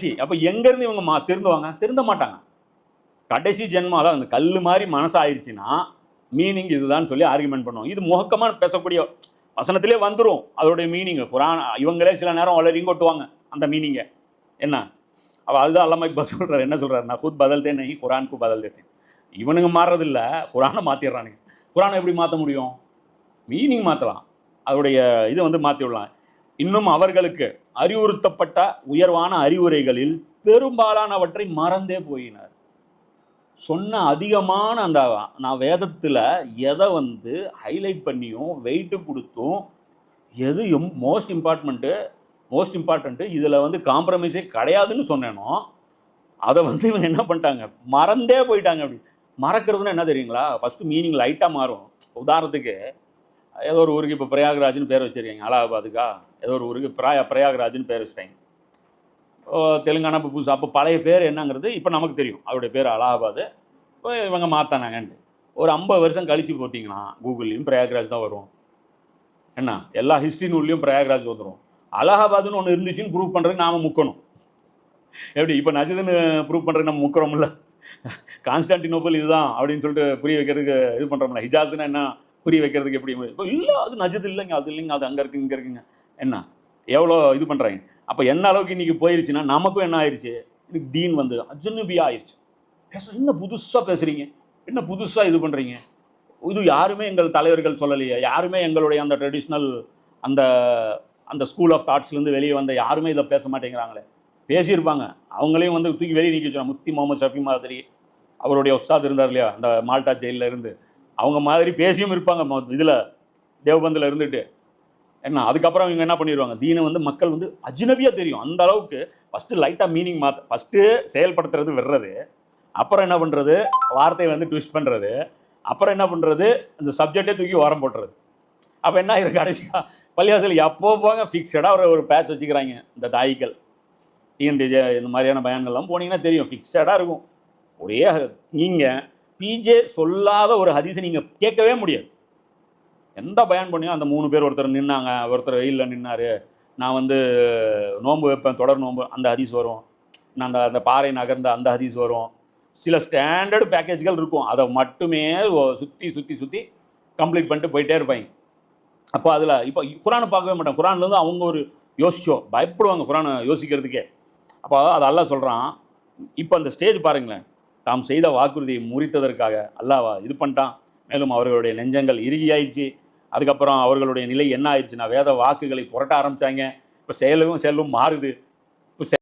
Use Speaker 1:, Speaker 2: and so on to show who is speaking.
Speaker 1: கடைசி. அப்போ எங்கேருந்து இவங்க திருந்துவாங்க? திருந்த மாட்டாங்க. கடைசி ஜென்மம் அதான் அந்த கல் மாதிரி மனசு ஆயிடுச்சுன்னா மீனிங் இதுதான் சொல்லி ஆர்குமெண்ட் பண்ணுவோம். இது முகக்கமாக பேசக்கூடிய வசனத்திலே வந்துடும் அதோடைய மீனிங். குரான் இவங்களே சில நேரம் வளரிங் கொட்டுவாங்க அந்த மீனிங்கை. என்ன அப்போ அதுதான் அல்லாம இப்போ சொல்கிறார். என்ன சொல்கிறார்? நான் குத் பதல்தே நஹி குரானுக்கு பதல் தேத்தேன். இவனுங்க மாறுறதில்ல, குரானை மாற்றிடுறானுங்க. குரானை எப்படி மாற்ற முடியும்? மீனிங் மாற்றலாம், அதோடைய இது வந்து மாற்றி விடலாம். இன்னும் அவர்களுக்கு அறிவுறுத்தப்பட்ட உயர்வான அறிவுரைகளில் பெரும்பாலானவற்றை மறந்தே போயினார். சொன்ன அதிகமான அந்த நான் வேதத்தில் எதை வந்து ஹைலைட் பண்ணியும் வெயிட்டு கொடுத்தும் எது மோஸ்ட் இம்பார்ட்டண்ட்டு இதில் வந்து காம்ப்ரமைஸே கிடையாதுன்னு சொன்னேனோ அதை வந்து இவங்க என்ன பண்ணிட்டாங்க? மறந்தே போயிட்டாங்க. அப்படி மறக்கிறதுன்னு என்ன தெரியுங்களா? ஃபஸ்ட்டு மீனிங் லைட்டாக மாறும். உதாரணத்துக்கு ஏதோ ஒரு ஊருக்கு இப்போ பிரயாக்ராஜ்னு பேர் வச்சுருக்கீங்க, அலகாபாதுக்கா ஏதோ ஒரு ஊருக்கு பிரயாக்ராஜ்னு பேர் வச்சுட்டாங்க. தெலுங்கானா இப்போ புதுசு. அப்போ பழைய பேர் என்னங்கிறது இப்போ நமக்கு தெரியும். அவருடைய பேர் அலகாபாது. இப்போ இவங்க மாற்றினாங்கன்ட்டு ஒரு 50 வருஷம் கழித்து போட்டிங்கன்னா கூகுள்லேயும் பிரயாக்ராஜ் தான் வரும். என்ன எல்லா ஹிஸ்ட்ரி நூல்லையும் பிரயாக்ராஜ் வந்துடும். அலகாபாதுன்னு ஒன்று இருந்துச்சுன்னு ப்ரூவ் பண்ணுறதுக்கு நாம் முக்கணும். எப்படி இப்போ நஜதுன்னு ப்ரூவ் பண்ணுறதுக்கு நம்ம முக்கிறோம்ல. கான்ஸ்டான்டினோபிள் இதுதான் அப்படின்னு சொல்லிட்டு புரிய வைக்கிறதுக்கு இது பண்ணுறோம்ல. ஹிஜாஸ்னா என்ன புரிய வைக்கிறதுக்கு எப்படி? இப்போ இல்லை அது நஜது இல்லைங்க, அது இல்லைங்க, அது அங்கே இருக்குங்க, இங்கே இருக்குங்க. என்ன எவ்வளோ இது பண்ணுறாங்க. அப்போ என்ன அளவுக்கு இன்றைக்கி போயிடுச்சுன்னா நமக்கும் என்ன ஆயிடுச்சு? இன்னைக்கு தீன் வந்து அஜ்னபியாக ஆயிடுச்சு. என்ன புதுசாக பேசுகிறீங்க, என்ன புதுசாக இது பண்ணுறீங்க, இது யாருமே எங்கள் தலைவர்கள் சொல்லலையே, யாருமே எங்களுடைய அந்த ட்ரெடிஷ்னல் அந்த அந்த ஸ்கூல் ஆஃப் தாட்ஸ்லேருந்து வெளியே வந்த யாருமே இதை பேச மாட்டேங்கிறாங்களே. பேசியிருப்பாங்க, அவங்களையும் வந்து தூக்கி வெளியே நீக்கி வச்சுருவாங்க. முஃப்தி முகமது ஷஃபி மாதிரி அவருடைய உஸ்தாத் இருந்தார் இல்லையா, அந்த மால்டா ஜெயிலில் இருந்து, அவங்க மாதிரி பேசியும் இருப்பாங்க இதில் தேவபந்தில் இருந்துட்டு. என்ன அதுக்கப்புறம் இவங்க என்ன பண்ணிடுவாங்க? தீனை வந்து மக்கள் வந்து அஜ்னபியாக தெரியும். அந்த அளவுக்கு ஃபஸ்ட்டு லைட்டாக மீனிங் ஃபஸ்ட்டு செயல்படுத்துறது விடுறது, அப்புறம் என்ன பண்ணுறது? வார்த்தையை வந்து ட்விஸ்ட் பண்ணுறது, அப்புறம் என்ன பண்ணுறது? இந்த சப்ஜெக்டே தூக்கி ஓரம் போட்டுறது. அப்போ என்ன ஆகிருக்கு? கடைசியாக பள்ளிவாசல் எப்போ போங்க ஃபிக்ஸடாக ஒரு பேட்ச் வச்சுக்கிறாங்க. இந்த தாய்கள் டிஎன்டிஜே இந்த மாதிரியான பயான்கள்லாம் போனீங்கன்னா தெரியும், ஃபிக்ஸடாக இருக்கும். ஒரே நீங்கள் பிஜே சொல்லாத ஒரு ஹதீஸை நீங்கள் கேட்கவே முடியாது. எந்த பயான் பண்ணியும் அந்த 3 பேர் ஒருத்தர் நின்னாங்க, ஒருத்தர் வெயிலில் நின்னார், நான் வந்து நோன்பு வைப்பேன் தொடர் நோன்பு, அந்த ஹதீஸ் வரும். நான் அந்த அந்த பாறை நகர்ந்த அந்த ஹதீஸ் வரும். சில ஸ்டாண்டர்டு பேக்கேஜ்கள் இருக்கும், அதை மட்டுமே சுற்றி கம்ப்ளீட் பண்ணிட்டு போயிட்டே இருப்பாங்க. அப்போ அதில் இப்போ குரானை பார்க்கவே மாட்டாங்க. குரான்லேருந்து அவங்க ஒரு பயப்படுவாங்க குரானை யோசிக்கிறதுக்கே. அப்போ அது அல்லாஹ் சொல்கிறான். இப்போ அந்த ஸ்டேஜ் பாருங்களேன், தாம் செய்த வாக்குறுதியை முறித்ததற்காக அல்லாஹ் இது பண்ணிட்டான். மேலும் அவர்களுடைய நெஞ்சங்கள் இறுகியாயிடுச்சு. அதுக்கப்புறம் அவர்களுடைய நிலை என்ன ஆயிடுச்சுன்னா வேத வாக்குகளை புரட்ட ஆரம்பித்தாங்க. இப்போ செயலும் மாறுது.